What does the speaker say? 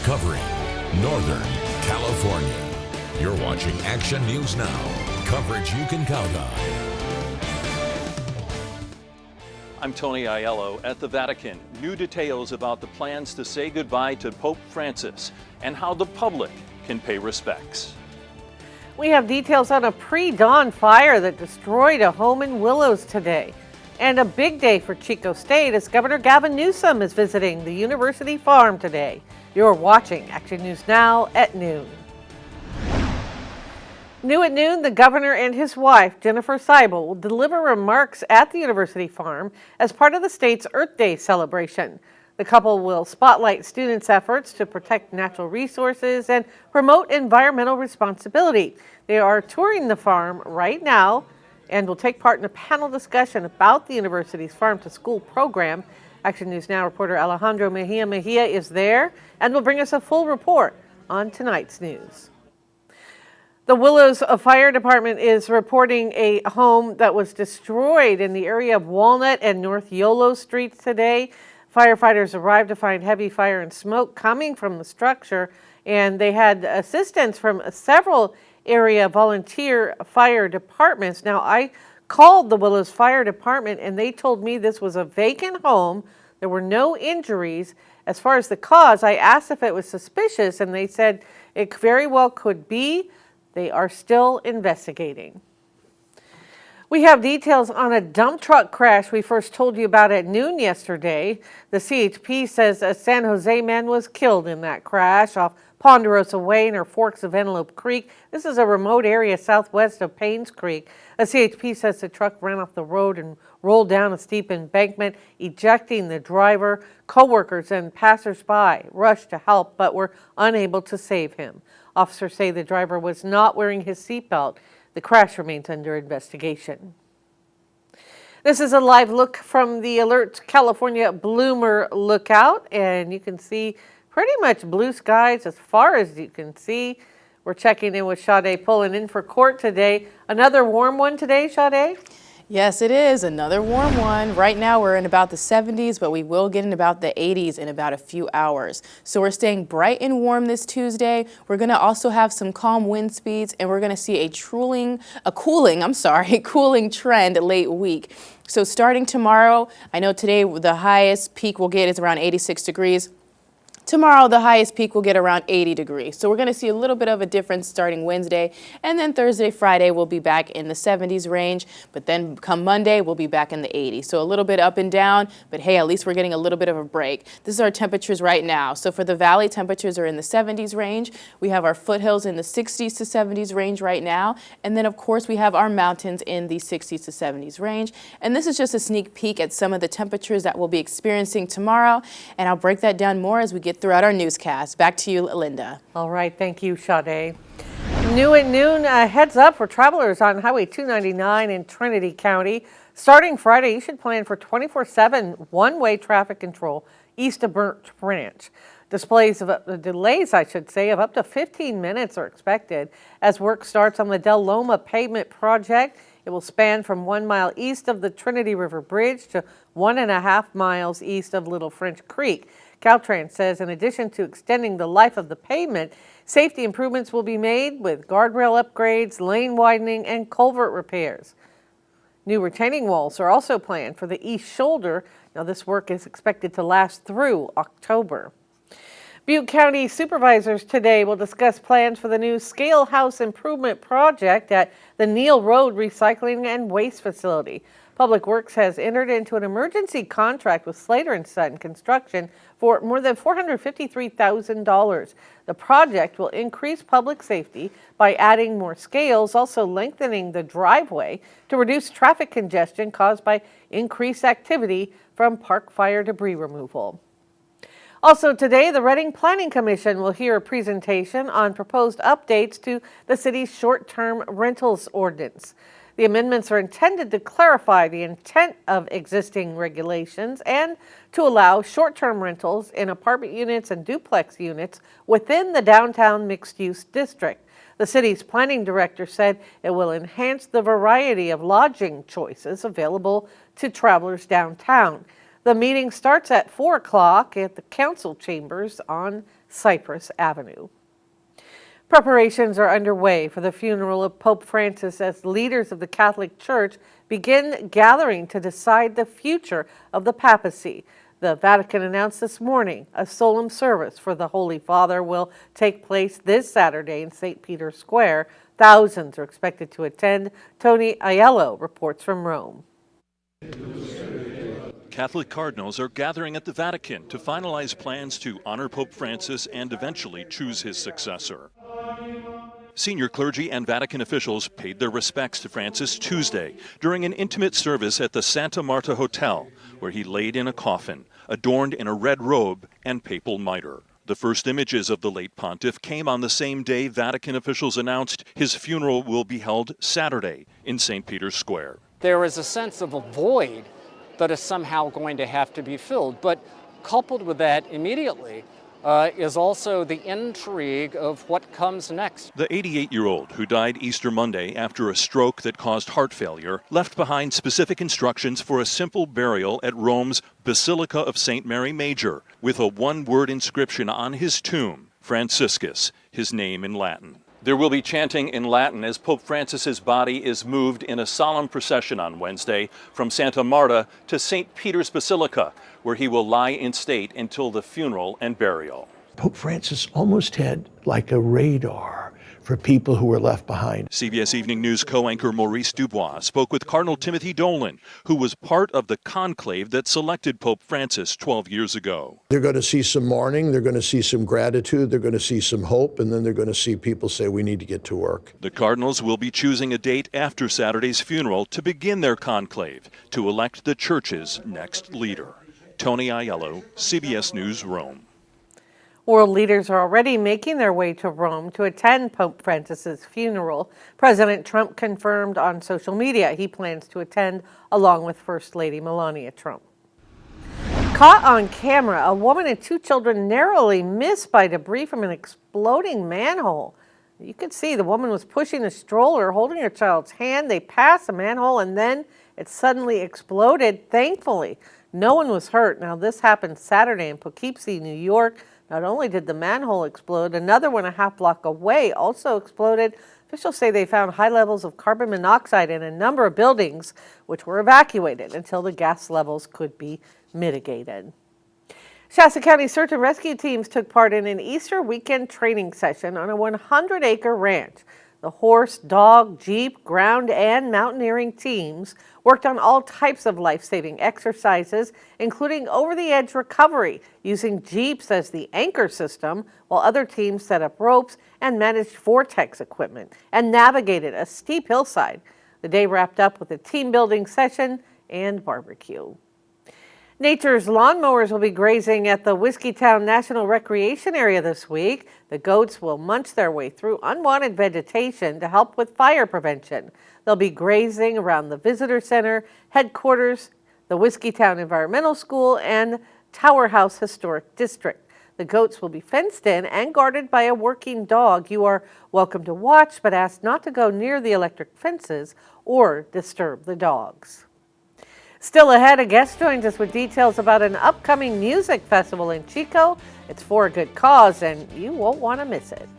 covering Northern California. You're watching Action News Now, coverage you can count on. I'm Tony Aiello at the Vatican. New details about the plans to say goodbye to Pope Francis and how the public can pay respects. We have details on a pre-dawn fire that destroyed a home in Willows today. And a big day for Chico State as Governor Gavin Newsom is visiting the University Farm today. You're watching Action News Now at noon. New at noon, the governor and his wife, Jennifer Seibel, will deliver remarks at the University Farm as part of the state's Earth Day celebration. The couple will spotlight students' efforts to protect natural resources and promote environmental responsibility. They are touring the farm right now and will take part in a panel discussion about the university's Farm to School program. Action News Now reporter Alejandro Mejia is there and will bring us a full report on tonight's news. The Willows Fire Department is reporting a home that was destroyed in the area of Walnut and North Yolo Streets today. Firefighters arrived to find heavy fire and smoke coming from the structure, and they had assistance from several area volunteer fire departments. Now, I called the Willows Fire Department and they told me this was a vacant home. There were no injuries. As far as the cause, I asked if it was suspicious and they said it very well could be. They are still investigating. We have details on a dump truck crash we first told you about at noon yesterday. The CHP says a San Jose man was killed in that crash off Ponderosa Way near Forks of Antelope Creek. This is a remote area southwest of Paynes Creek. A CHP says the truck ran off the road and rolled down a steep embankment, ejecting the driver. Coworkers and passersby rushed to help but were unable to save him. Officers say the driver was not wearing his seatbelt. The crash remains under investigation. This is a live look from the Alert California Bloomer Lookout, and you can see pretty much blue skies as far as you can see. We're checking in with Sade pulling in for court today. Another warm one today, Sade? Yes, it is. Another warm one. Right now we're in about the 70s, but we will get in about the 80s in about a few hours. So we're staying bright and warm this Tuesday. We're going to also have some calm wind speeds, and we're going to see a cooling trend late week. So starting tomorrow, I know today the highest peak we'll get is around 86 degrees. Tomorrow, the highest peak will get around 80 degrees. So we're going to see a little bit of a difference starting Wednesday. And then Thursday, Friday, we'll be back in the 70s range. But then come Monday, we'll be back in the 80s. So a little bit up and down. But hey, at least we're getting a little bit of a break. This is our temperatures right now. So for the valley, temperatures are in the 70s range. We have our foothills in the 60s to 70s range right now. And then, of course, we have our mountains in the 60s to 70s range. And this is just a sneak peek at some of the temperatures that we'll be experiencing tomorrow. And I'll break that down more as we get throughout our newscast. Back to you, Linda. All right, thank you, Sade. New at noon, heads up for travelers on Highway 299 in Trinity County. Starting Friday, you should plan for 24/7 one-way traffic control east of Burnt Branch. Delays, of up to 15 minutes are expected as work starts on the Del Loma pavement project. It will span from 1 mile east of the Trinity River Bridge to 1.5 miles east of Little French Creek. Caltrans says in addition to extending the life of the pavement, safety improvements will be made with guardrail upgrades, lane widening, and culvert repairs. New retaining walls are also planned for the east shoulder. Now this work is expected to last through October. Butte County supervisors today will discuss plans for the new scale house improvement project at the Neal Road Recycling and Waste Facility. Public Works has entered into an emergency contract with Slater & Sutton Construction for more than $453,000. The project will increase public safety by adding more scales, also lengthening the driveway to reduce traffic congestion caused by increased activity from park fire debris removal. Also today, the Reading Planning Commission will hear a presentation on proposed updates to the city's short-term rentals ordinance. The amendments are intended to clarify the intent of existing regulations and to allow short-term rentals in apartment units and duplex units within the downtown mixed-use district. The city's planning director said it will enhance the variety of lodging choices available to travelers downtown. The meeting starts at 4 o'clock at the council chambers on Cypress Avenue. Preparations are underway for the funeral of Pope Francis as leaders of the Catholic Church begin gathering to decide the future of the papacy. The Vatican announced this morning a solemn service for the Holy Father will take place this Saturday in St. Peter's Square. Thousands are expected to attend. Tony Aiello reports from Rome. Catholic cardinals are gathering at the Vatican to finalize plans to honor Pope Francis and eventually choose his successor. Senior clergy and Vatican officials paid their respects to Francis Tuesday during an intimate service at the Santa Marta Hotel, where he laid in a coffin, adorned in a red robe and papal mitre. The first images of the late pontiff came on the same day Vatican officials announced his funeral will be held Saturday in St. Peter's Square. There is a sense of a void that is somehow going to have to be filled, but coupled with that immediately is also the intrigue of what comes next. The 88-year-old who died Easter Monday after a stroke that caused heart failure left behind specific instructions for a simple burial at Rome's Basilica of St. Mary Major, with a one-word inscription on his tomb, Franciscus, his name in Latin. There will be chanting in Latin as Pope Francis's body is moved in a solemn procession on Wednesday from Santa Marta to St. Peter's Basilica, where he will lie in state until the funeral and burial. Pope Francis almost had like a radar for people who were left behind. CBS Evening News co-anchor Maurice Dubois spoke with Cardinal Timothy Dolan, who was part of the conclave that selected Pope Francis 12 years ago. They're going to see some mourning, they're going to see some gratitude, they're going to see some hope, and then they're going to see people say, we need to get to work. The cardinals will be choosing a date after Saturday's funeral to begin their conclave to elect the church's next leader. Tony Aiello, CBS News, Rome. World leaders are already making their way to Rome to attend Pope Francis's funeral. President Trump confirmed on social media he plans to attend along with First Lady Melania Trump. Caught on camera, a woman and two children narrowly missed by debris from an exploding manhole. You could see the woman was pushing a stroller, holding her child's hand. They passed the manhole and then it suddenly exploded. Thankfully, no one was hurt. Now, this happened Saturday in Poughkeepsie, New York. Not only did the manhole explode, another one a half block away also exploded. Officials say they found high levels of carbon monoxide in a number of buildings, which were evacuated until the gas levels could be mitigated. Shasta County search and rescue teams took part in an Easter weekend training session on a 100-acre ranch. The horse, dog, jeep, ground, and mountaineering teams worked on all types of life-saving exercises, including over-the-edge recovery, using jeeps as the anchor system, while other teams set up ropes and managed vortex equipment and navigated a steep hillside. The day wrapped up with a team-building session and barbecue. Nature's lawnmowers will be grazing at the Whiskeytown National Recreation Area this week. The goats will munch their way through unwanted vegetation to help with fire prevention. They'll be grazing around the Visitor Center, headquarters, the Whiskeytown Environmental School, and Tower House Historic District. The goats will be fenced in and guarded by a working dog. You are welcome to watch, but asked not to go near the electric fences or disturb the dogs. Still ahead, a guest joins us with details about an upcoming music festival in Chico. It's for a good cause, and you won't want to miss it.